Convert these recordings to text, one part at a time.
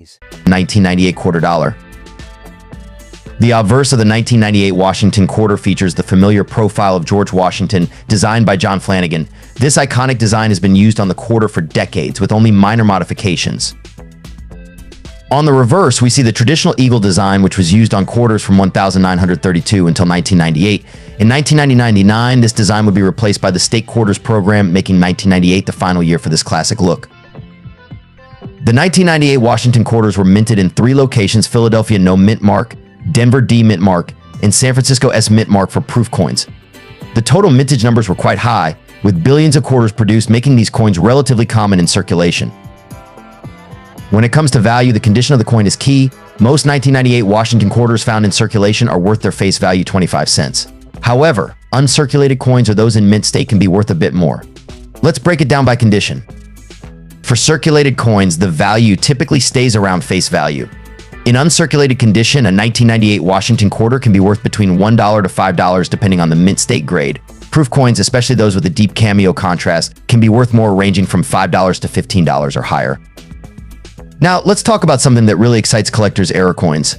1998 quarter dollar. The obverse of the 1998 Washington quarter features the familiar profile of George Washington, designed by John Flanagan. This iconic design has been used on the quarter for decades, with only minor modifications. On the reverse, we see the traditional eagle design, which was used on quarters from 1932 until 1998. In 1999, this design would be replaced by the state quarters program, making 1998 the final year for this classic look. The 1998 Washington quarters were minted in 3 locations: Philadelphia No Mint Mark, Denver D Mint Mark, and San Francisco S Mint Mark for proof coins. The total mintage numbers were quite high, with billions of quarters produced, making these coins relatively common in circulation. When it comes to value, the condition of the coin is key. Most 1998 Washington quarters found in circulation are worth their face value 25 cents. However, uncirculated coins or those in mint state can be worth a bit more. Let's break it down by condition. For circulated coins, the value typically stays around face value. In uncirculated condition, a 1998 Washington quarter can be worth between $1 to $5 depending on the mint state grade. Proof coins, especially those with a deep cameo contrast, can be worth more, ranging from $5 to $15 or higher. Now, let's talk about something that really excites collectors: error coins.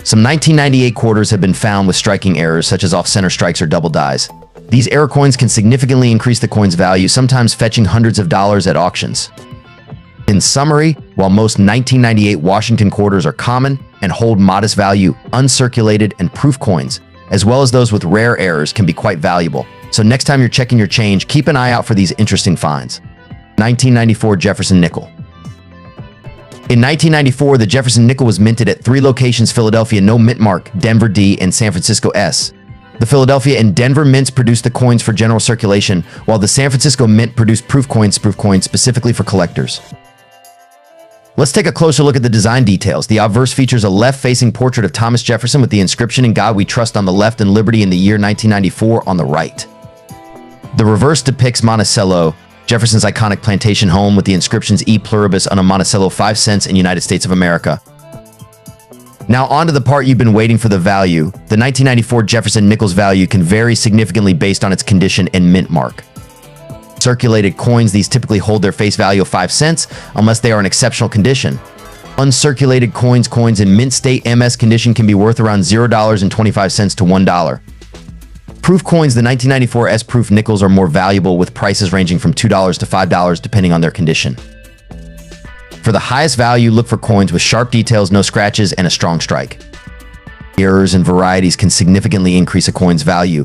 Some 1998 quarters have been found with striking errors, such as off-center strikes or double dies. These error coins can significantly increase the coin's value, sometimes fetching hundreds of dollars at auctions. In summary, while most 1998 Washington quarters are common and hold modest value, uncirculated and proof coins, as well as those with rare errors, can be quite valuable. So next time you're checking your change, keep an eye out for these interesting finds. 1994 Jefferson Nickel. In 1994, the Jefferson nickel was minted at 3 locations: Philadelphia No Mint Mark, Denver D, and San Francisco S. The Philadelphia and Denver mints produced the coins for general circulation, while the San Francisco mint produced proof coins specifically for collectors. Let's take a closer look at the design details. The obverse features a left-facing portrait of Thomas Jefferson with the inscription "In God We Trust" on the left and "Liberty in the Year 1994" on the right. The reverse depicts Monticello, Jefferson's iconic plantation home, with the inscriptions "E Pluribus" on a Monticello 5 cents in United States of America. Now on to the part you've been waiting for: the value. The 1994 Jefferson nickel's value can vary significantly based on its condition and mint mark. Circulated coins, these typically hold their face value of 5 cents unless they are in exceptional condition. Uncirculated coins in mint state MS condition can be worth around $0.25 to $1. Proof coins, the 1994 S-proof nickels, are more valuable, with prices ranging from $2 to $5 depending on their condition. For the highest value, look for coins with sharp details, no scratches, and a strong strike. Errors and varieties can significantly increase a coin's value.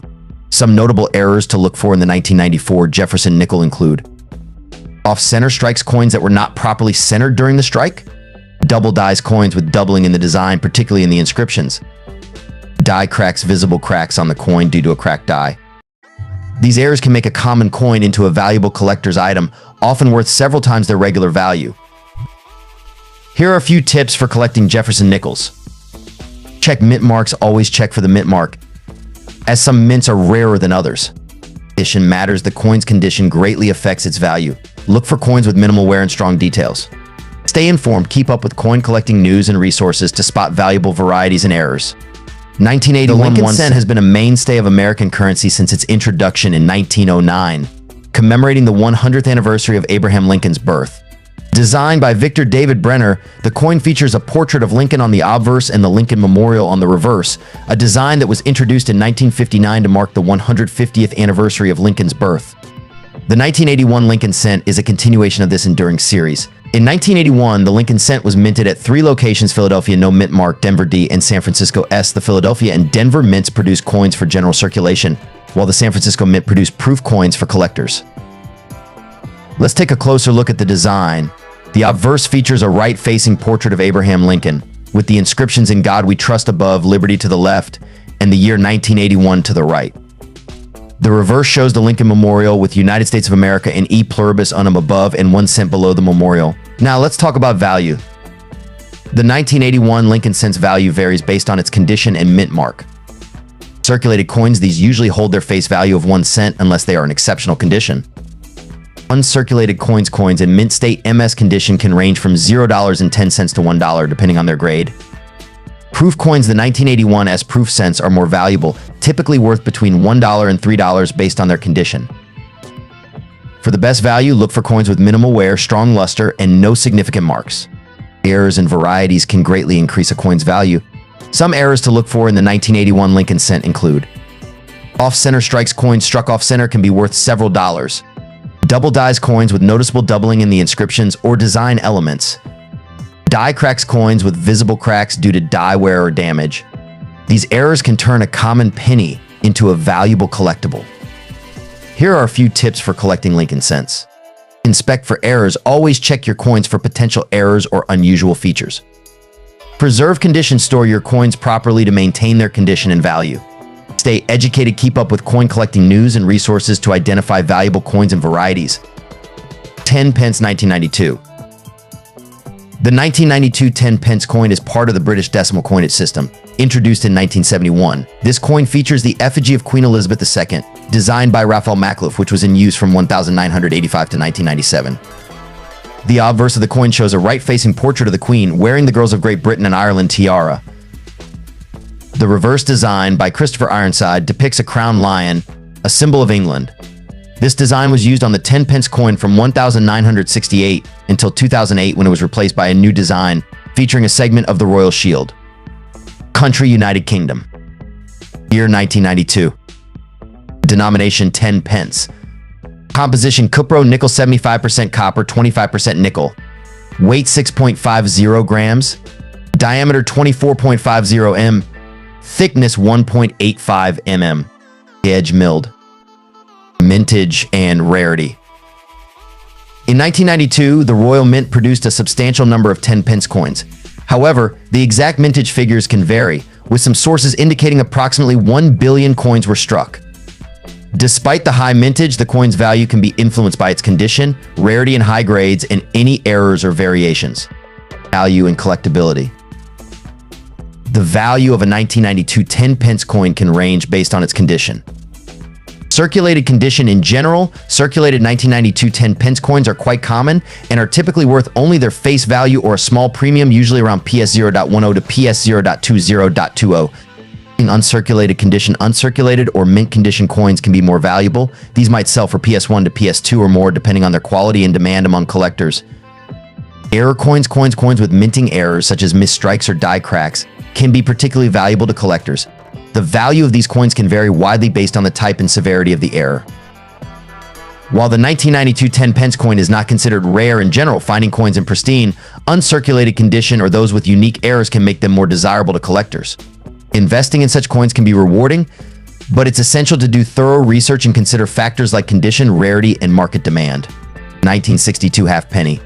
Some notable errors to look for in the 1994 Jefferson nickel include: off-center strikes, coins that were not properly centered during the strike; double dies, coins with doubling in the design, particularly in the inscriptions; die cracks, visible cracks on the coin due to a cracked die. These errors can make a common coin into a valuable collector's item, often worth several times their regular value. Here are a few tips for collecting Jefferson nickels. Check mint marks. Always check for the mint mark, as some mints are rarer than others. Condition matters. The coin's condition greatly affects its value. Look for coins with minimal wear and strong details. Stay informed. Keep up with coin collecting news and resources to spot valuable varieties and errors. 1981 The Lincoln cent has been a mainstay of American currency since its introduction in 1909, commemorating the 100th anniversary of Abraham Lincoln's birth. Designed by Victor David Brenner, the coin features a portrait of Lincoln on the obverse and the Lincoln Memorial on the reverse, a design that was introduced in 1959 to mark the 150th anniversary of Lincoln's birth. The 1981 Lincoln cent is a continuation of this enduring series. In 1981, the Lincoln cent was minted at 3 locations: Philadelphia No Mint Mark, Denver D, and San Francisco S. The Philadelphia and Denver mints produced coins for general circulation, while the San Francisco mint produced proof coins for collectors. Let's take a closer look at the design. The obverse features a right-facing portrait of Abraham Lincoln, with the inscriptions "In God We Trust" above, "Liberty" to the left, and the year 1981 to the right. The reverse shows the Lincoln Memorial with United States of America and "E Pluribus" unum above and 1 cent below the memorial. Now let's talk about value. The 1981 Lincoln cent's value varies based on its condition and mint mark. Circulated coins, these usually hold their face value of 1 cent unless they are in exceptional condition. Uncirculated coins in mint state MS condition can range from $0.10 to $1 depending on their grade. Proof coins, the 1981 S-proof cents, are more valuable, typically worth between $1 and $3 based on their condition. For the best value, look for coins with minimal wear, strong luster, and no significant marks. Errors and varieties can greatly increase a coin's value. Some errors to look for in the 1981 Lincoln cent include: off-center strikes coins struck off-center can be worth several dollars. Double dies coins with noticeable doubling in the inscriptions or design elements. Die cracks coins with visible cracks due to die wear or damage. These errors can turn a common penny into a valuable collectible. Here are a few tips for collecting Lincoln cents. Inspect for errors. Always check your coins for potential errors or unusual features. Preserve condition. Store your coins properly to maintain their condition and value. Stay educated. Keep up with coin collecting news and resources to identify valuable coins and varieties. 10 pence 1992. The 1992 10 pence coin is part of the British decimal coinage system, introduced in 1971. This coin features the effigy of Queen Elizabeth II, designed by Raphael Makhlouf, which was in use from 1985 to 1997. The obverse of the coin shows a right-facing portrait of the Queen wearing the Girls of Great Britain and Ireland tiara. The reverse design by Christopher Ironside depicts a crowned lion, a symbol of England. This design was used on the 10 pence coin from 1968 until 2008, when it was replaced by a new design featuring a segment of the Royal Shield. Country: United Kingdom. Year: 1992. Denomination: 10 pence. Composition: cupro, nickel 75% copper, 25% nickel. Weight: 6.50 grams. Diameter: 24.50 mm. Thickness: 1.85 mm. Edge milled. Mintage and rarity. In 1992, the Royal Mint produced a substantial number of 10 pence coins. However, the exact mintage figures can vary, with some sources indicating approximately 1 billion coins were struck. Despite the high mintage, the coin's value can be influenced by its condition, rarity and high grades, and any errors or variations. Value and collectability. The value of a 1992 10 pence coin can range based on its condition. Circulated condition: in general, circulated 1992 10 pence coins are quite common and are typically worth only their face value or a small premium, usually around PS 0.10 to PS 0.20.20. In uncirculated condition, uncirculated or mint condition coins can be more valuable. These might sell for PS1 to PS2 or more, depending on their quality and demand among collectors. Error coins: coins with minting errors such as missed strikes or die cracks can be particularly valuable to collectors. The value of these coins can vary widely based on the type and severity of the error. While the 1992 10 pence coin is not considered rare in general, finding coins in pristine, uncirculated condition or those with unique errors can make them more desirable to collectors. Investing in such coins can be rewarding, but it's essential to do thorough research and consider factors like condition, rarity, and market demand. 1962 halfpenny.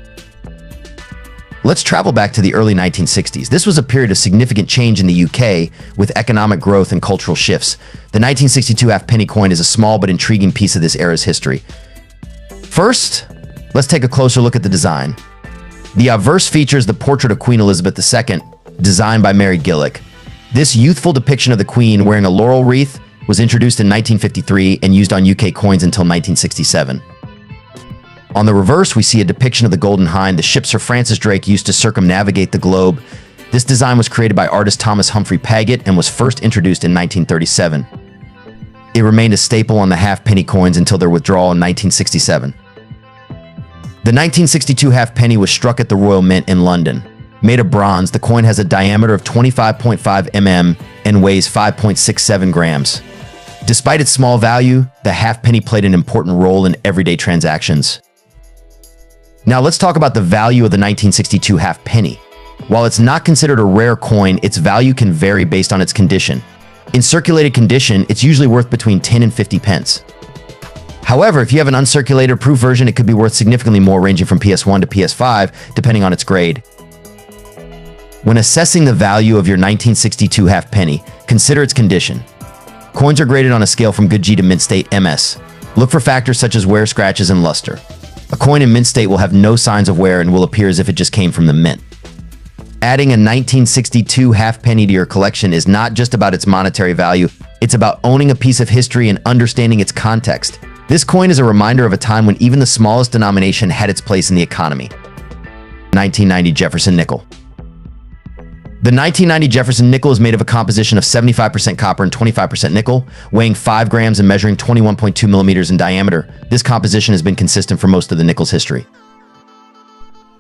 Let's travel back to the early 1960s. This was a period of significant change in the UK, with economic growth and cultural shifts. The 1962 halfpenny coin is a small but intriguing piece of this era's history. First, let's take a closer look at the design. The obverse features the portrait of Queen Elizabeth II, designed by Mary Gillick. This youthful depiction of the Queen wearing a laurel wreath was introduced in 1953 and used on UK coins until 1967. On the reverse, we see a depiction of the Golden Hind, the ship Sir Francis Drake used to circumnavigate the globe. This design was created by artist Thomas Humphrey Paget and was first introduced in 1937. It remained a staple on the halfpenny coins until their withdrawal in 1967. The 1962 halfpenny was struck at the Royal Mint in London. Made of bronze, the coin has a diameter of 25.5 mm and weighs 5.67 grams. Despite its small value, the halfpenny played an important role in everyday transactions. Now let's talk about the value of the 1962 halfpenny. While it's not considered a rare coin, its value can vary based on its condition. In circulated condition, it's usually worth between 10 and 50 pence. However, if you have an uncirculated proof version, it could be worth significantly more, ranging from PS1 to PS5, depending on its grade. When assessing the value of your 1962 halfpenny, consider its condition. Coins are graded on a scale from good G to mint state MS. Look for factors such as wear, scratches, and luster. A coin in mint state will have no signs of wear and will appear as if it just came from the mint. Adding a 1962 halfpenny to your collection is not just about its monetary value, it's about owning a piece of history and understanding its context. This coin is a reminder of a time when even the smallest denomination had its place in the economy. 1990 Jefferson nickel. The 1990 Jefferson nickel is made of a composition of 75% copper and 25% nickel, weighing 5 grams and measuring 21.2 millimeters in diameter. This composition has been consistent for most of the nickel's history.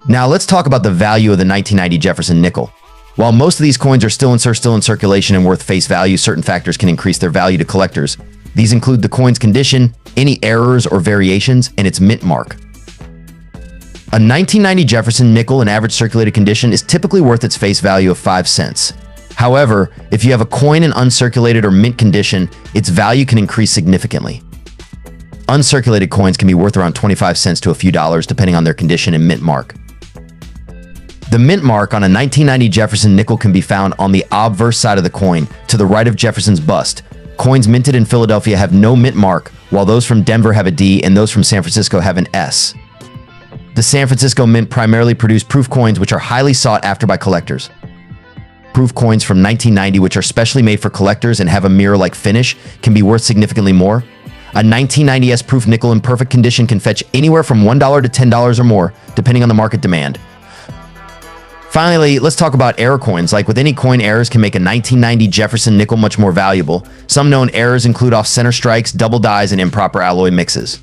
Now let's talk about the value of the 1990 Jefferson nickel. While most of these coins are still in circulation and worth face value, certain factors can increase their value to collectors. These include the coin's condition, any errors or variations, and its mint mark. A 1990 Jefferson nickel in average circulated condition is typically worth its face value of 5 cents. However, if you have a coin in uncirculated or mint condition, its value can increase significantly. Uncirculated coins can be worth around 25 cents to a few dollars depending on their condition and mint mark. The mint mark on a 1990 Jefferson nickel can be found on the obverse side of the coin, to the right of Jefferson's bust. Coins minted in Philadelphia have no mint mark, while those from Denver have a D and those from San Francisco have an S. The San Francisco Mint primarily produced proof coins, which are highly sought after by collectors. Proof coins from 1990, which are specially made for collectors and have a mirror-like finish, can be worth significantly more. A 1990 S-proof nickel in perfect condition can fetch anywhere from $1 to $10 or more, depending on the market demand. Finally, let's talk about error coins. Like with any coin, errors can make a 1990 Jefferson nickel much more valuable. Some known errors include off-center strikes, double dyes, and improper alloy mixes.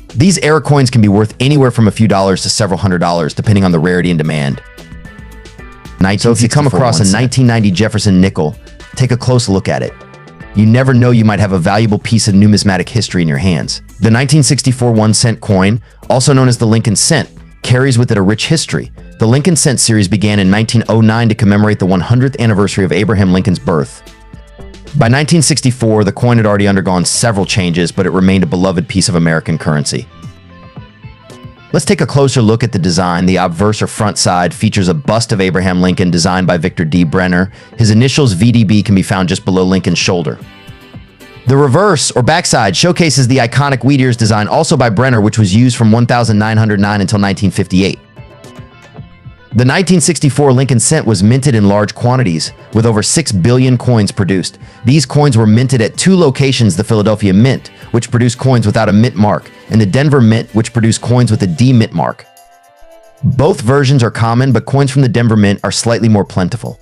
These error coins can be worth anywhere from a few dollars to several $100s, depending on the rarity and demand. So if you come across a 1990 Jefferson nickel, take a close look at it. You never know, you might have a valuable piece of numismatic history in your hands. The 1964 1-cent coin, also known as the Lincoln cent, carries with it a rich history. The Lincoln cent series began in 1909 to commemorate the 100th anniversary of Abraham Lincoln's birth. By 1964, the coin had already undergone several changes, but it remained a beloved piece of American currency. Let's take a closer look at the design. The obverse or front side features a bust of Abraham Lincoln designed by Victor D. Brenner. His initials VDB can be found just below Lincoln's shoulder. The reverse or backside showcases the iconic wheat ears design, also by Brenner, which was used from 1909 until 1958. The 1964 Lincoln cent was minted in large quantities, with over 6 billion coins produced. These coins were minted at two locations: the Philadelphia Mint, which produced coins without a mint mark, and the Denver Mint, which produced coins with a D mint mark. Both versions are common, but coins from the Denver Mint are slightly more plentiful.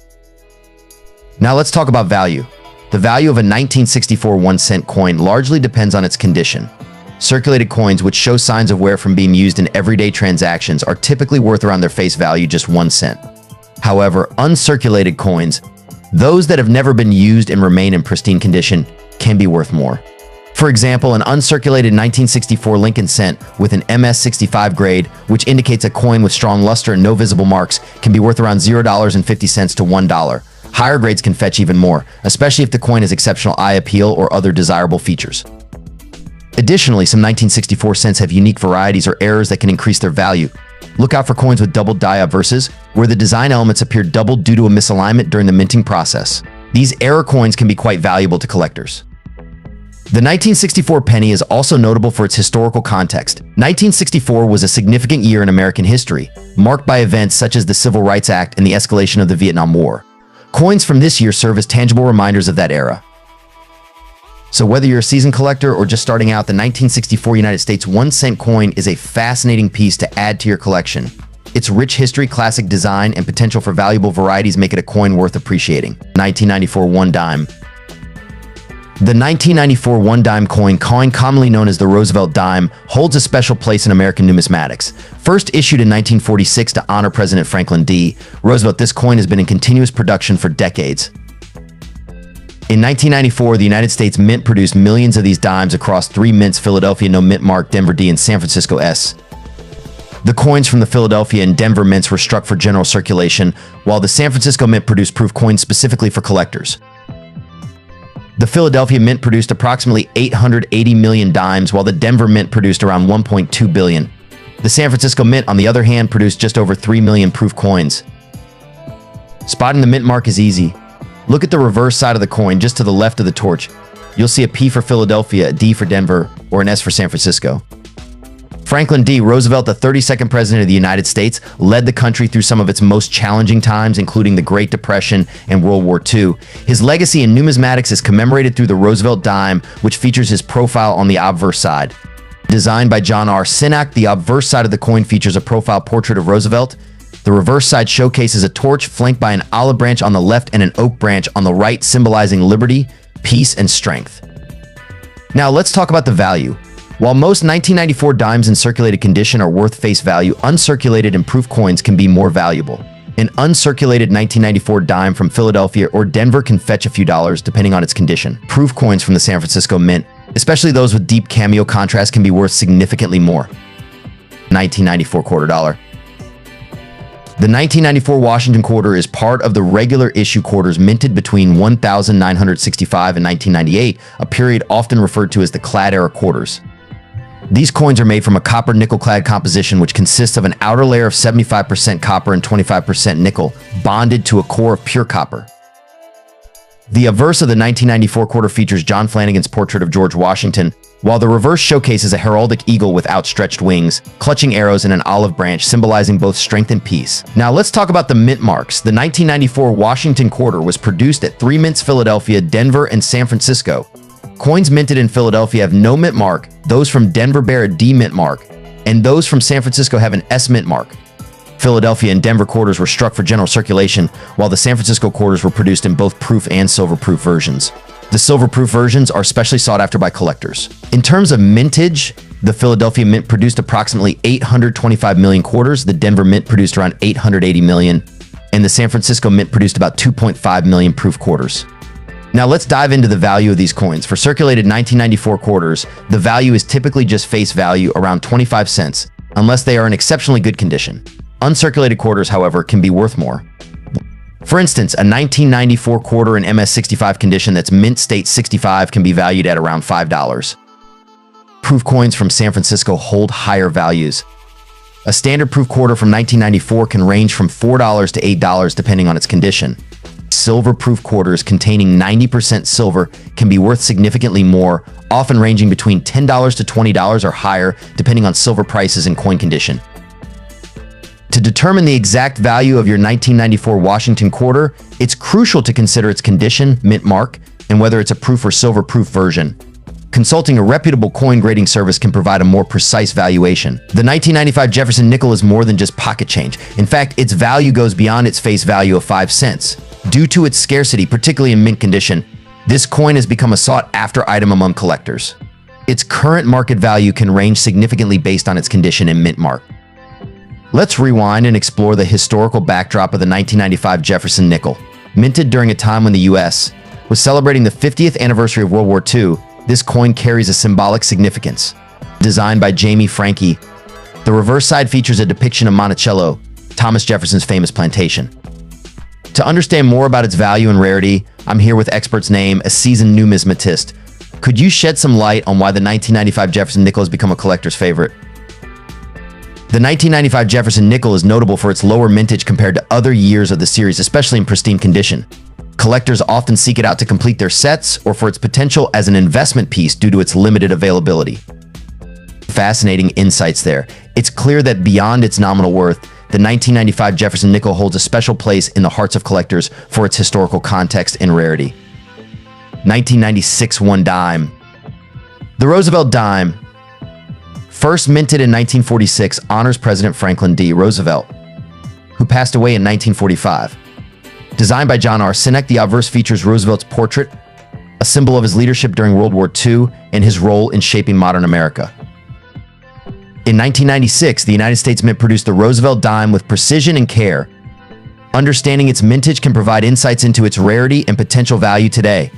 Now let's talk about value. The value of a 1964 1-cent coin largely depends on its condition. Circulated coins, which show signs of wear from being used in everyday transactions, are typically worth around their face value, just 1 cent. However, uncirculated coins, those that have never been used and remain in pristine condition, can be worth more. For example, an uncirculated 1964 Lincoln cent with an MS65 grade, which indicates a coin with strong luster and no visible marks, can be worth around $0.50 to $1. Higher grades can fetch even more, especially if the coin has exceptional eye appeal or other desirable features. Additionally, some 1964 cents have unique varieties or errors that can increase their value. Look out for coins with doubled die obverses, where the design elements appear doubled due to a misalignment during the minting process. These error coins can be quite valuable to collectors. The 1964 penny is also notable for its historical context. 1964 was a significant year in American history, marked by events such as the Civil Rights Act and the escalation of the Vietnam War. Coins from this year serve as tangible reminders of that era. So whether you're a seasoned collector or just starting out, the 1964 United States 1-cent coin is a fascinating piece to add to your collection. Its rich history, classic design, and potential for valuable varieties make it a coin worth appreciating. 1994 1-dime. The 1994 1-dime coin, commonly known as the Roosevelt dime, holds a special place in American numismatics. First issued in 1946 to honor President Franklin D. Roosevelt, this coin has been in continuous production for decades. In 1994, the United States Mint produced millions of these dimes across 3 mints: Philadelphia No Mint Mark, Denver D, and San Francisco S. The coins from the Philadelphia and Denver mints were struck for general circulation, while the San Francisco Mint produced proof coins specifically for collectors. The Philadelphia Mint produced approximately 880 million dimes, while the Denver Mint produced around 1.2 billion. The San Francisco Mint, on the other hand, produced just over 3 million proof coins. Spotting the mint mark is easy. Look at the reverse side of the coin, just to the left of the torch. You'll see a P for Philadelphia, a D for Denver, or an S for San Francisco. Franklin D. Roosevelt, the 32nd President of the United States, led the country through some of its most challenging times, including the Great Depression and World War II. His legacy in numismatics is commemorated through the Roosevelt dime, which features his profile on the obverse side. Designed by John R. Sinak, the obverse side of the coin features a profile portrait of Roosevelt. The reverse side showcases a torch flanked by an olive branch on the left and an oak branch on the right, symbolizing liberty, peace, and strength. Now let's talk about the value. While most 1994 dimes in circulated condition are worth face value, uncirculated and proof coins can be more valuable. An uncirculated 1994 dime from Philadelphia or Denver can fetch a few dollars depending on its condition. Proof coins from the San Francisco Mint, especially those with deep cameo contrast, can be worth significantly more. 1994 quarter dollar. The 1994 Washington quarter is part of the regular issue quarters minted between 1965 and 1998, a period often referred to as the clad era quarters. These coins are made from a copper nickel clad composition which consists of an outer layer of 75% copper and 25% nickel, bonded to a core of pure copper. The obverse of the 1994 quarter features John Flanagan's portrait of George Washington, while the reverse showcases a heraldic eagle with outstretched wings, clutching arrows and an olive branch, symbolizing both strength and peace. Now let's talk about the mint marks. The 1994 Washington quarter was produced at 3 mints: Philadelphia, Denver, and San Francisco. Coins minted in Philadelphia have no mint mark, those from Denver bear a D mint mark, and those from San Francisco have an S mint mark. Philadelphia and Denver quarters were struck for general circulation, while the San Francisco quarters were produced in both proof and silver-proof versions. The silver-proof versions are especially sought after by collectors. In terms of mintage, the Philadelphia Mint produced approximately 825 million quarters, the Denver Mint produced around 880 million, and the San Francisco Mint produced about 2.5 million proof quarters. Now let's dive into the value of these coins. For circulated 1994 quarters, the value is typically just face value, around 25 cents, unless they are in exceptionally good condition. Uncirculated quarters, however, can be worth more. For instance, a 1994 quarter in MS65 condition that's mint state 65 can be valued at around $5. Proof coins from San Francisco hold higher values. A standard proof quarter from 1994 can range from $4 to $8 depending on its condition. Silver proof quarters containing 90% silver can be worth significantly more, often ranging between $10 to $20 or higher depending on silver prices and coin condition. To determine the exact value of your 1994 Washington quarter, it's crucial to consider its condition, mint mark, and whether it's a proof or silver proof version. Consulting a reputable coin grading service can provide a more precise valuation. The 1995 Jefferson nickel is more than just pocket change. In fact, its value goes beyond its face value of 5 cents. Due to its scarcity, particularly in mint condition, this coin has become a sought-after item among collectors. Its current market value can range significantly based on its condition and mint mark. Let's rewind and explore the historical backdrop of the 1995 Jefferson nickel. Minted during a time when the U.S. was celebrating the 50th anniversary of World War II, this coin carries a symbolic significance. Designed by Jamie Franke, the reverse side features a depiction of Monticello, Thomas Jefferson's famous plantation. To understand more about its value and rarity, I'm here with experts name, a seasoned numismatist. Could you shed some light on why the 1995 Jefferson nickel has become a collector's favorite? The 1995 Jefferson nickel is notable for its lower mintage compared to other years of the series, especially in pristine condition. Collectors often seek it out to complete their sets or for its potential as an investment piece due to its limited availability. Fascinating insights there. It's clear that beyond its nominal worth, the 1995 Jefferson nickel holds a special place in the hearts of collectors for its historical context and rarity. 1996 1 dime. The Roosevelt dime, first minted in 1946, honors President Franklin D. Roosevelt, who passed away in 1945. Designed by John R. Sinek, the obverse features Roosevelt's portrait, a symbol of his leadership during World War II and his role in shaping modern America. In 1996, the United States Mint produced the Roosevelt dime with precision and care. Understanding its mintage can provide insights into its rarity and potential value today.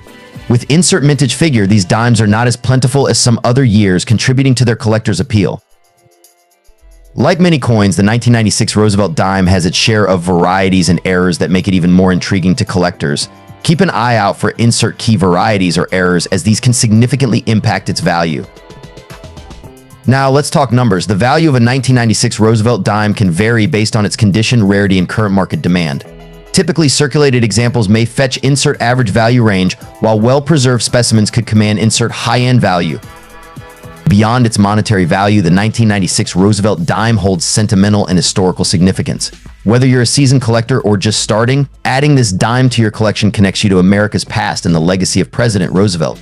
With insert mintage figure, these dimes are not as plentiful as some other years, contributing to their collector's appeal. Like many coins, the 1996 Roosevelt dime has its share of varieties and errors that make it even more intriguing to collectors. Keep an eye out for insert key varieties or errors, as these can significantly impact its value. Now let's talk numbers. The value of a 1996 Roosevelt dime can vary based on its condition, rarity, and current market demand. Typically, circulated examples may fetch insert average value range, while well-preserved specimens could command insert high-end value. Beyond its monetary value, the 1996 Roosevelt dime holds sentimental and historical significance. Whether you're a seasoned collector or just starting, adding this dime to your collection connects you to America's past and the legacy of President Roosevelt.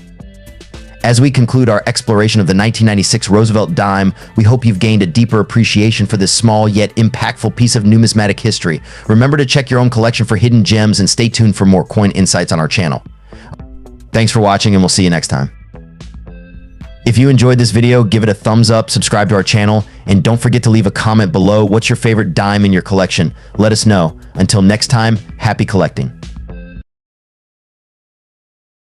As we conclude our exploration of the 1996 Roosevelt dime, we hope you've gained a deeper appreciation for this small yet impactful piece of numismatic history. Remember to check your own collection for hidden gems and stay tuned for more coin insights on our channel. Thanks for watching, and we'll see you next time. If you enjoyed this video, give it a thumbs up, subscribe to our channel, and don't forget to leave a comment below. What's your favorite dime in your collection? Let us know. Until next time, happy collecting.